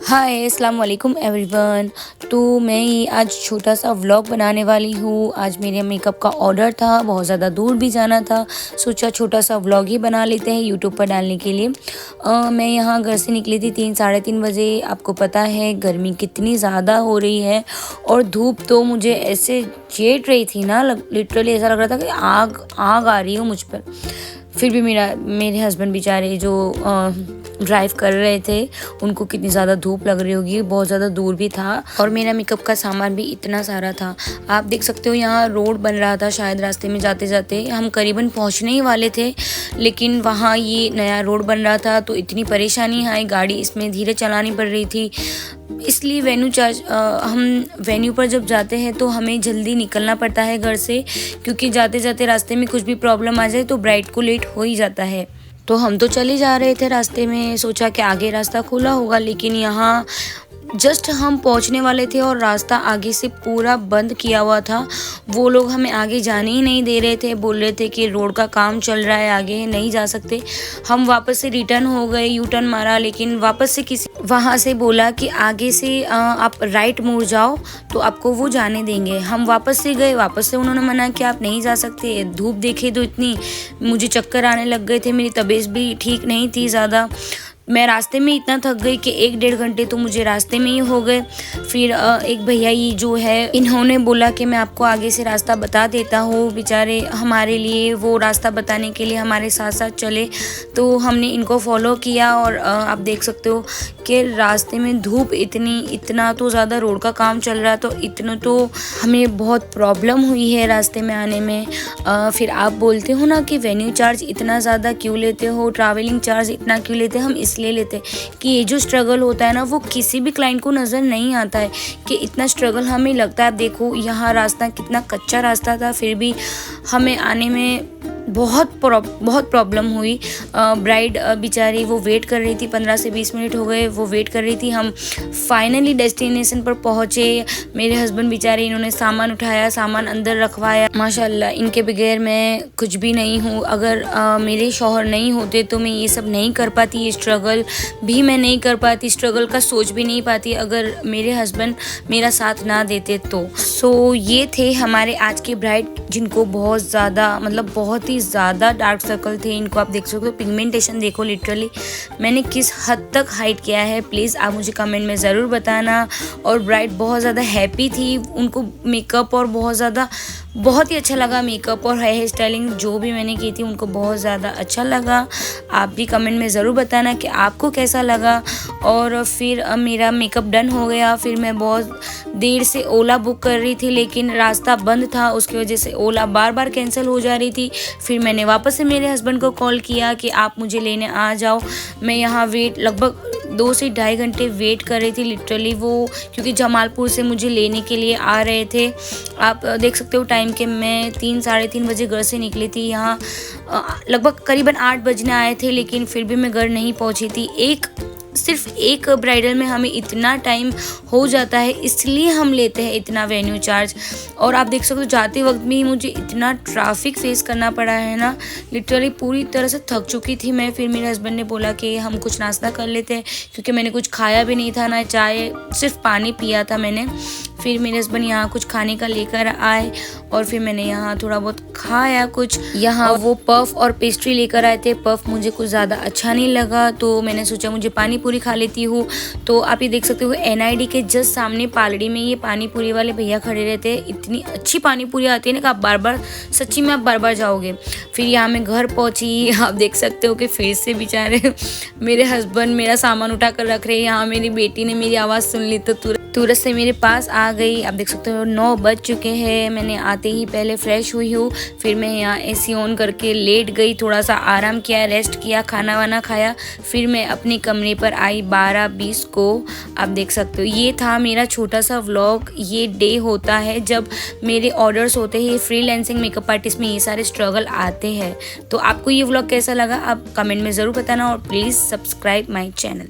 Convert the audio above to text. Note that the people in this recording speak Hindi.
हाय अस्सलाम वालेकुम एवरीवन। तो मैं ये आज छोटा सा व्लॉग बनाने वाली हूँ। आज मेरे मेकअप का ऑर्डर था, बहुत ज़्यादा दूर भी जाना था, सोचा छोटा सा व्लॉग ही बना लेते हैं यूट्यूब पर डालने के लिए। मैं यहाँ घर से निकली थी 3-3:30 बजे। आपको पता है गर्मी कितनी ज़्यादा हो रही है और धूप तो मुझे ऐसे चेट रही थी ना, लिटरली ऐसा लग रहा था कि आग आग आ रही हो मुझ पर। फिर भी मेरे हस्बैंड बेचारे जो ड्राइव कर रहे थे, उनको कितनी ज़्यादा धूप लग रही होगी, बहुत ज़्यादा दूर भी था और मेरा मेकअप का सामान भी इतना सारा था। आप देख सकते हो यहाँ रोड बन रहा था, शायद रास्ते में जाते जाते हम करीबन पहुँचने ही वाले थे, लेकिन वहाँ ये नया रोड बन रहा था तो इतनी परेशानी आई, गाड़ी इसमें धीरे चलानी पड़ रही थी। इसलिए हम वेन्यू पर जब जाते हैं तो हमें जल्दी निकलना पड़ता है घर से, क्योंकि जाते जाते रास्ते में कुछ भी प्रॉब्लम आ जाए तो ब्राइड को लेट हो ही जाता है। तो हम तो चले जा रहे थे रास्ते में, सोचा कि आगे रास्ता खुला होगा, लेकिन यहाँ जस्ट हम पहुंचने वाले थे और रास्ता आगे से पूरा बंद किया हुआ था। वो लोग हमें आगे जाने ही नहीं दे रहे थे, बोल रहे थे कि रोड का काम चल रहा है, आगे नहीं जा सकते। हम वापस से रिटर्न हो गए, यू टर्न मारा, लेकिन वापस से किसी वहाँ से बोला कि आगे से आप राइट मुड़ जाओ तो आपको वो जाने देंगे। हम वापस से गए, वापस से उन्होंने मना कि आप नहीं जा सकते। धूप देखे तो इतनी, मुझे चक्कर आने लग गए थे, मेरी तबीयत भी ठीक नहीं थी ज़्यादा। मैं रास्ते में इतना थक गई कि 1-1.5 घंटे तो मुझे रास्ते में ही हो गए। फिर एक भैया ये जो है, इन्होंने बोला कि मैं आपको आगे से रास्ता बता देता हूँ। बेचारे हमारे लिए वो रास्ता बताने के लिए हमारे साथ साथ चले, तो हमने इनको फॉलो किया। और आप देख सकते हो कि रास्ते में धूप इतना तो ज़्यादा, रोड का काम चल रहा, तो इतना तो हमें बहुत प्रॉब्लम हुई है रास्ते में आने में। फिर आप बोलते हो ना कि वेन्यू चार्ज इतना ज़्यादा क्यों लेते हो, ट्रैवलिंग चार्ज इतना क्यों लेते हैं। हम इसलिए लेते हैं कि ये जो स्ट्रगल होता है ना, वो किसी भी क्लाइंट को नज़र नहीं आता है कि इतना स्ट्रगल हमें लगता है। देखो यहाँ रास्ता कितना कच्चा रास्ता था, फिर भी हमें आने में बहुत प्रॉब्लम हुई। ब्राइड बेचारी वो वेट कर रही थी, 15 से 20 मिनट हो गए वो वेट कर रही थी। हम फाइनली डेस्टिनेशन पर पहुँचे। मेरे हस्बैंड बेचारे, इन्होंने सामान उठाया, सामान अंदर रखवाया। माशाल्लाह इनके बगैर मैं कुछ भी नहीं हूँ। अगर मेरे शौहर नहीं होते तो मैं ये सब नहीं कर पाती, ये स्ट्रगल भी मैं नहीं कर पाती, स्ट्रगल का सोच भी नहीं पाती अगर मेरे हस्बैंड मेरा साथ ना देते तो। सो ये थे हमारे आज के ब्राइड, जिनको बहुत ज़्यादा, मतलब बहुत ही ज़्यादा डार्क सर्कल थे इनको। आप देख सकते हो, पिगमेंटेशन देखो, लिटरली मैंने किस हद तक हाइड किया है, प्लीज़ आप मुझे कमेंट में ज़रूर बताना। और ब्राइड बहुत ज़्यादा हैप्पी थी, उनको मेकअप और बहुत ही अच्छा लगा। मेकअप और हेयर स्टाइलिंग जो भी मैंने की थी उनको बहुत ज़्यादा अच्छा लगा। आप भी कमेंट में ज़रूर बताना कि आपको कैसा लगा। और फिर मेरा मेकअप डन हो गया। फिर मैं बहुत देर से ओला बुक कर रही थी, लेकिन रास्ता बंद था, उसकी वजह से ओला बार बार कैंसिल हो जा रही थी। फिर मैंने वापस से मेरे हस्बैंड को कॉल किया कि आप मुझे लेने आ जाओ। मैं यहाँ लगभग 2 से 2.5 घंटे वेट कर रही थी, लिटरली वो, क्योंकि जमालपुर से मुझे लेने के लिए आ रहे थे। आप देख सकते हो टाइम के, मैं 3-3:30 बजे घर से निकली थी। यहाँ लगभग करीबन 8 बजने आए थे, लेकिन फिर भी मैं घर नहीं पहुँची थी। सिर्फ एक ब्राइडल में हमें इतना टाइम हो जाता है, इसलिए हम लेते हैं इतना वेन्यू चार्ज। और आप देख सकते हो जाते वक्त भी मुझे इतना ट्रैफिक फेस करना पड़ा है ना, लिटरली पूरी तरह से थक चुकी थी मैं। फिर मेरे हस्बैंड ने बोला कि हम कुछ नाश्ता कर लेते हैं, क्योंकि मैंने कुछ खाया भी नहीं था, ना चाय, सिर्फ पानी पिया था मैंने। फिर मेरे हस्बैंड यहाँ कुछ खाने का लेकर आए और फिर मैंने यहाँ थोड़ा बहुत खाया कुछ। यहाँ वो पफ और पेस्ट्री लेकर आए थे। पफ मुझे कुछ ज़्यादा अच्छा नहीं लगा, तो मैंने सोचा मुझे पानी पूरी खा लेती हूँ। तो आप ये देख सकते हो NID के जस्ट सामने पालड़ी में ये पानी पूरी वाले भैया खड़े रहते हैं। इतनी अच्छी पानी पूरी आती है ना कि आप बार बार, सच्ची में आप बार बार जाओगे। फिर यहाँ मैं घर पहुँची। आप देख सकते हो कि फिर से बेचारे मेरे हस्बैंड मेरा सामान उठा कर रख रहे हैं। यहाँ मेरी बेटी ने मेरी आवाज़ सुन ली तो तुरंत से मेरे पास आ गई। आप देख सकते हो 9 बज चुके हैं। मैंने आते ही पहले फ्रेश हुई हूँ, फिर मैं यहाँ AC ऑन करके लेट गई, थोड़ा सा आराम किया, रेस्ट किया, खाना वाना खाया। फिर मैं अपने कमरे पर आई 12:20 को। आप देख सकते हो ये था मेरा छोटा सा व्लॉग। ये डे होता है जब मेरे ऑर्डर्स होते हैं, फ्रीलांसिंग मेकअप आर्टिस्ट में ये सारे स्ट्रगल आते हैं। तो आपको ये व्लॉग कैसा लगा आप कमेंट में ज़रूर बताना और प्लीज़ सब्सक्राइब माई चैनल।